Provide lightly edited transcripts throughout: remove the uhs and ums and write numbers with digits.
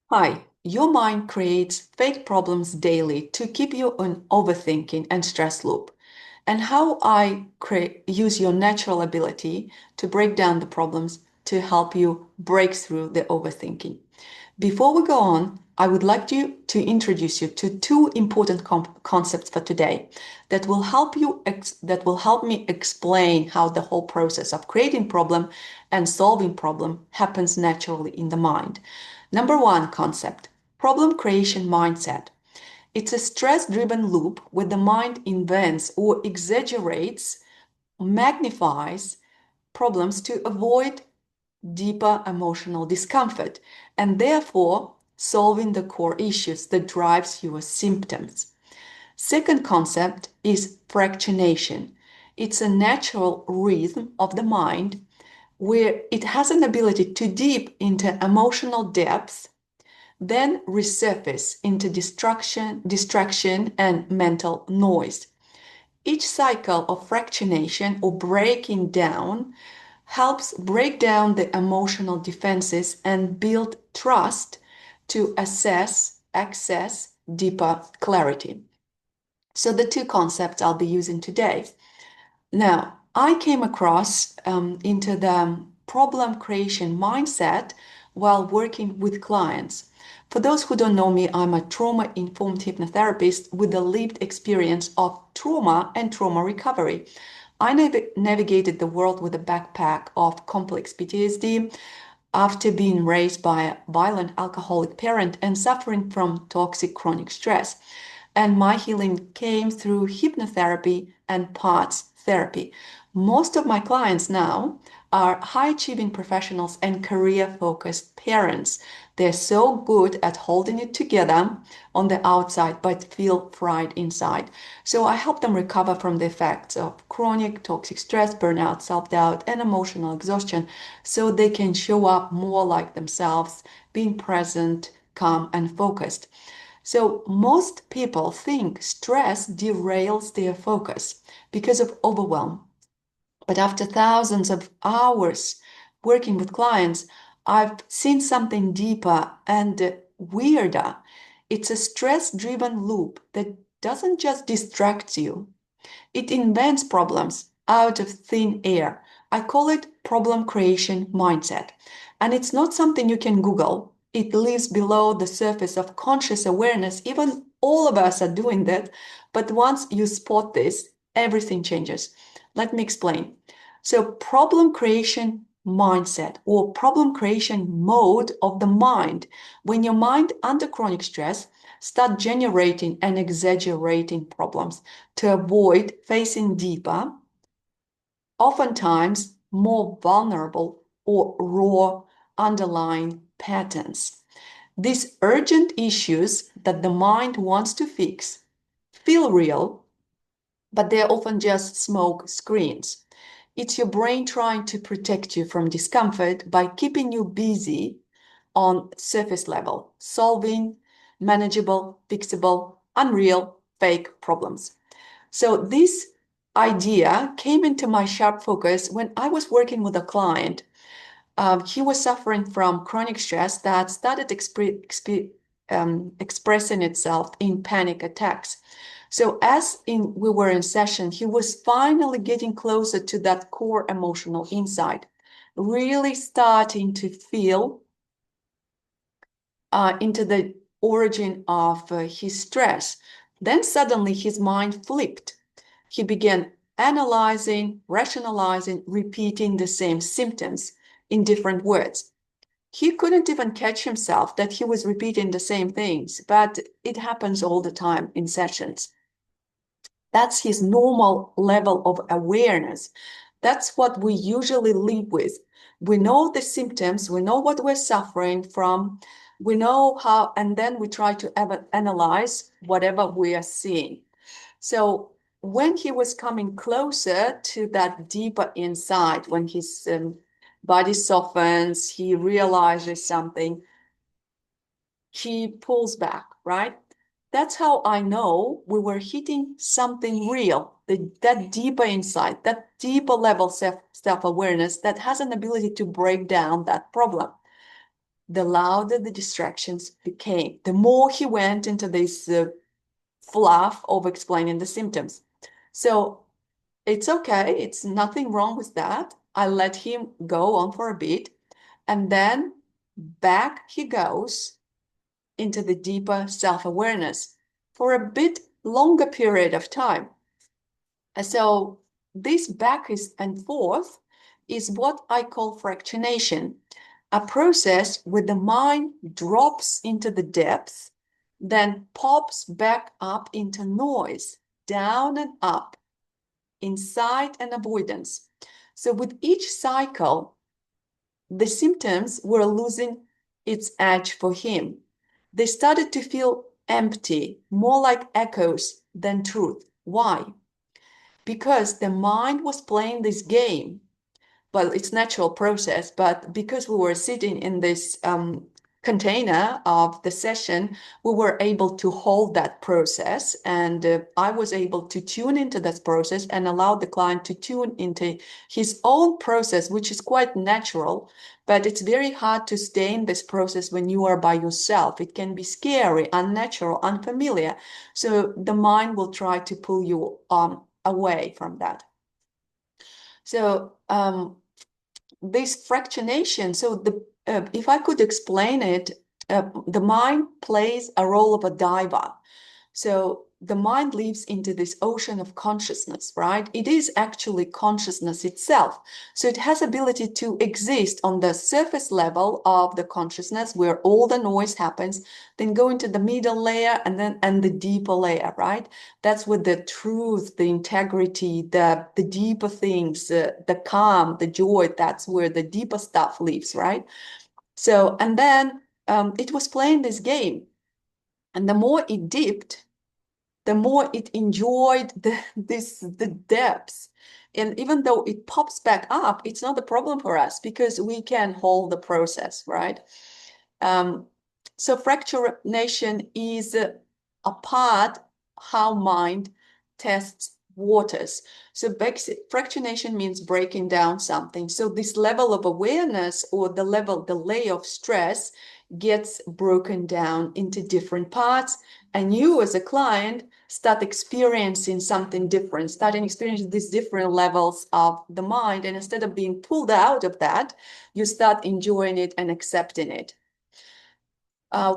Hi, your mind creates fake problems daily to keep you on overthinking and stress loop. And how I use your natural ability to break down the problems to help you break through the overthinking. Before we go on, I would like to introduce you to two important concepts for today that will help me explain how the whole process of creating problem and solving problem happens naturally in the mind. Number one concept, problem creation mindset. It's a stress-driven loop where the mind invents or exaggerates, magnifies problems to avoid deeper emotional discomfort and therefore solving the core issues that drives your symptoms. Second concept is fractionation. It's a natural rhythm of the mind where it has an ability to deep into emotional depth, then resurface into distraction and mental noise. Each cycle of fractionation or breaking down helps break down the emotional defenses and build trust to access deeper clarity. So the two concepts I'll be using today. Now, I came across into the problem creation mindset while working with clients. For those who don't know me, I'm a trauma-informed hypnotherapist with a lived experience of trauma and trauma recovery. I navigated the world with a backpack of complex PTSD after being raised by a violent alcoholic parent and suffering from toxic chronic stress. And my healing came through hypnotherapy and parts therapy. Most of my clients now are high achieving professionals and career focused parents. They're so good at holding it together on the outside, but feel fried inside. So I help them recover from the effects of chronic toxic stress, burnout, self doubt, and emotional exhaustion so they can show up more like themselves, being present, calm, and focused. So most people think stress derails their focus because of overwhelm. But after thousands of hours working with clients, I've seen something deeper and weirder. It's a stress-driven loop that doesn't just distract you, it invents problems out of thin air. I call it problem creation mindset. And it's not something you can Google. It lives below the surface of conscious awareness. Even all of us are doing that. But once you spot this, everything changes. Let me explain. So, problem creation mindset or problem creation mode of the mind. When your mind under chronic stress start generating and exaggerating problems to avoid facing deeper, oftentimes more vulnerable or raw underlying patterns. These urgent issues that the mind wants to fix feel real, but they're often just smoke screens. It's your brain trying to protect you from discomfort by keeping you busy on surface level, solving manageable, fixable, unreal, fake problems. So this idea came into my sharp focus when I was working with a client. He was suffering from chronic stress that started expressing itself in panic attacks. So we were in session, he was finally getting closer to that core emotional insight, really starting to feel into the origin of his stress. Then suddenly his mind flipped. He began analyzing, rationalizing, repeating the same symptoms in different words. He couldn't even catch himself that he was repeating the same things, but it happens all the time in sessions. That's his normal level of awareness. That's what we usually live with. We know the symptoms, we know what we're suffering from, we know how, and then we try to analyze whatever we are seeing. So when he was coming closer to that deeper insight, when his body softens, he realizes something, he pulls back, right? That's how I know we were hitting something real, that deeper insight, that deeper level self-awareness that has an ability to break down that problem. the louder the distractions became, the more he went into this fluff of explaining the symptoms. So it's okay. It's nothing wrong with that. I let him go on for a bit, and then back he goes into the deeper self-awareness for a bit longer period of time. And so this back and forth is what I call fractionation, a process where the mind drops into the depths, then pops back up into noise, down and up, insight and avoidance. So with each cycle, the symptoms were losing its edge for him. They started to feel empty, more like echoes than truth. Why? Because the mind was playing this game. Well, it's natural process, but because we were sitting in this container of the session, we were able to hold that process, and I was able to tune into that process and allow the client to tune into his own process, which is quite natural, but it's very hard to stay in this process when you are by yourself. It can be scary, unnatural, unfamiliar, so the mind will try to pull you away from that. So this fractionation, so if I could explain it, the mind plays a role of a diver. So the mind lives into this ocean of consciousness, right? It is actually consciousness itself. So it has ability to exist on the surface level of the consciousness where all the noise happens, then go into the middle layer and the deeper layer, right? That's where the truth, the integrity, the deeper things, the calm, the joy, that's where the deeper stuff lives, right? So, and then it was playing this game. And the more it dipped, the more it enjoyed the depths. And even though it pops back up, it's not a problem for us because we can hold the process, right? So fractionation is a part how mind tests waters. So fractionation means breaking down something. So this level of awareness or the layer of stress gets broken down into different parts. And you as a client start experiencing something different, starting experiencing these different levels of the mind. And instead of being pulled out of that, you start enjoying it and accepting it.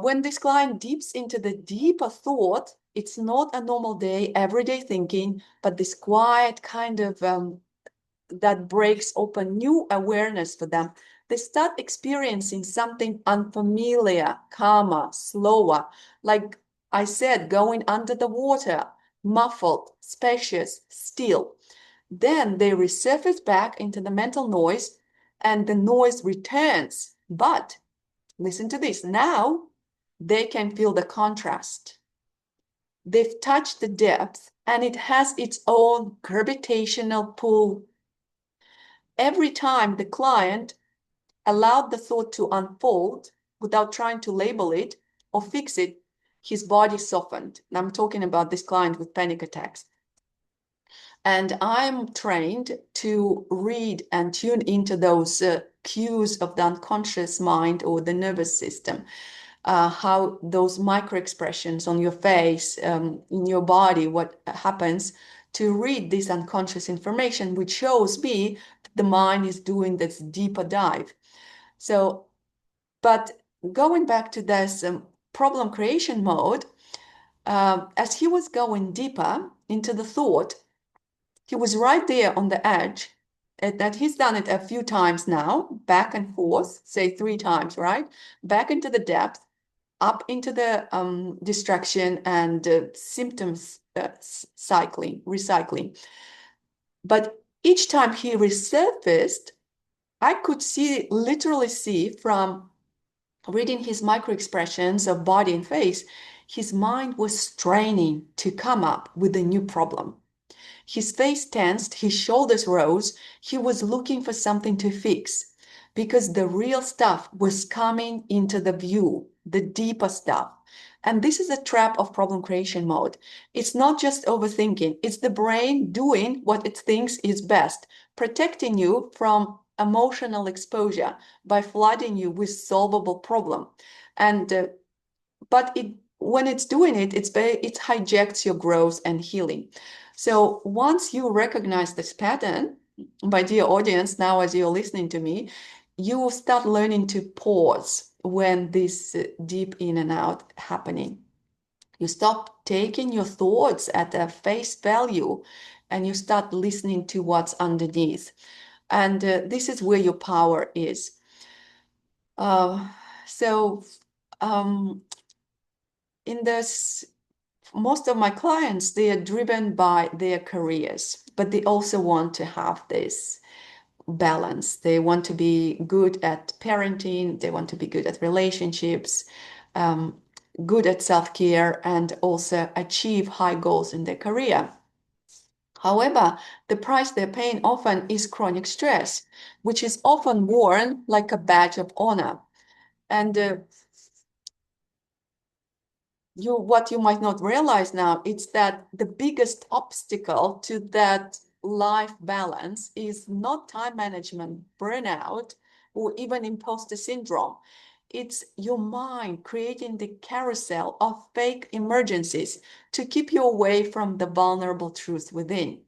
When this client dips into the deeper thought, it's not a normal day, everyday thinking, but this quiet kind of that breaks open new awareness for them. They start experiencing something unfamiliar, calmer, slower, like I said, going under the water, muffled, spacious, still. Then they resurface back into the mental noise and the noise returns. But listen to this, now they can feel the contrast. They've touched the depth and it has its own gravitational pull. Every time the client allowed the thought to unfold without trying to label it or fix it, his body softened. And I'm talking about this client with panic attacks. And I'm trained to read and tune into those cues of the unconscious mind or the nervous system. How those micro expressions on your face, in your body, what happens to read this unconscious information, which shows me the mind is doing this deeper dive. So, but going back to this problem creation mode, as he was going deeper into the thought, he was right there on the edge. That he's done it a few times now, back and forth, say 3 times, right? Back into the depth, up into the distraction and symptoms recycling. But each time he resurfaced, I could literally see from reading his micro expressions of body and face, his mind was straining to come up with a new problem. His face tensed, his shoulders rose. He was looking for something to fix because the real stuff was coming into the view, the deeper stuff. And this is a trap of problem creation mode. It's not just overthinking. It's the brain doing what it thinks is best, protecting you from emotional exposure by flooding you with solvable problem. And but when it's doing it, it hijacks your growth and healing. So once you recognize this pattern, my dear audience, now as you're listening to me, you will start learning to pause when this deep in and out happening. You stop taking your thoughts at a face value and you start listening to what's underneath. And this is where your power is. So in this, most of my clients, they are driven by their careers, but they also want to have this balance. They want to be good at parenting, they want to be good at relationships, good at self-care, and also achieve high goals in their career. However, the price they're paying often is chronic stress, which is often worn like a badge of honor. And what you might not realize now is that the biggest obstacle to that life balance is not time management, burnout, or even imposter syndrome. It's your mind creating the carousel of fake emergencies to keep you away from the vulnerable truth within.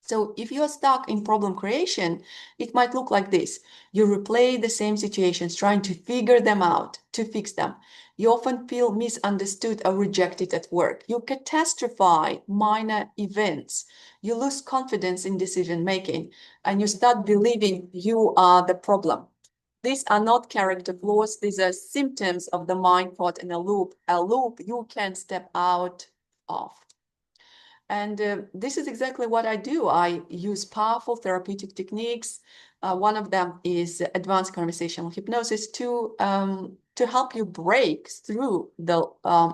So if you're stuck in problem creation, it might look like this. You replay the same situations, trying to figure them out, to fix them. You often feel misunderstood or rejected at work. You catastrophize minor events. You lose confidence in decision making, and you start believing you are the problem. These are not character flaws. These are symptoms of the mind caught in a loop you can step out of. And this is exactly what I do. I use powerful therapeutic techniques. One of them is advanced conversational hypnosis to help you break through the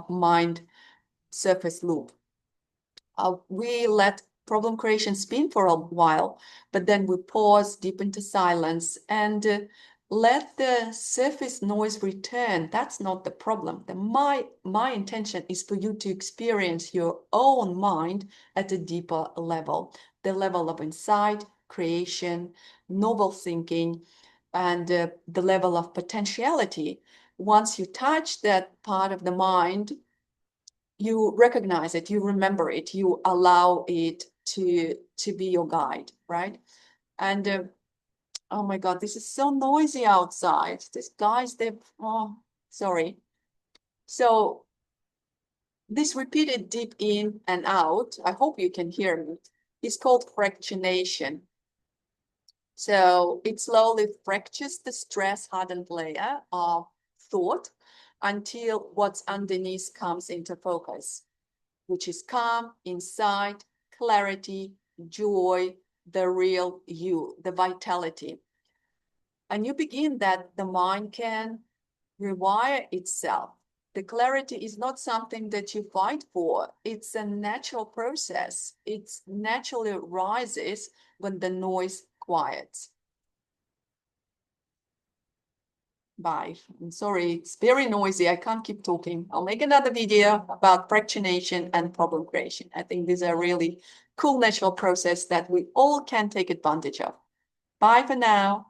mind surface loop. We let problem creation spin for a while, but then we pause deep into silence and let the surface noise return. That's not the problem. My intention is for you to experience your own mind at a deeper level, the level of insight, creation, novel thinking, and the level of potentiality. Once you touch that part of the mind, you recognize it, you remember it, you allow it to be your guide, right? And oh my God, this is so noisy outside. These guys, sorry. So this repeated deep in and out, I hope you can hear me, is called fractionation. So it slowly fractures the stress hardened layer of thought until what's underneath comes into focus, which is calm, insight, clarity, joy, the real you, the vitality. And you begin that the mind can rewire itself. The clarity is not something that you fight for. It's a natural process. It naturally rises when the noise quiets. Bye. I'm sorry, it's very noisy. I can't keep talking. I'll make another video about fractionation and problem creation. I think these are really cool natural process that we all can take advantage of. Bye for now.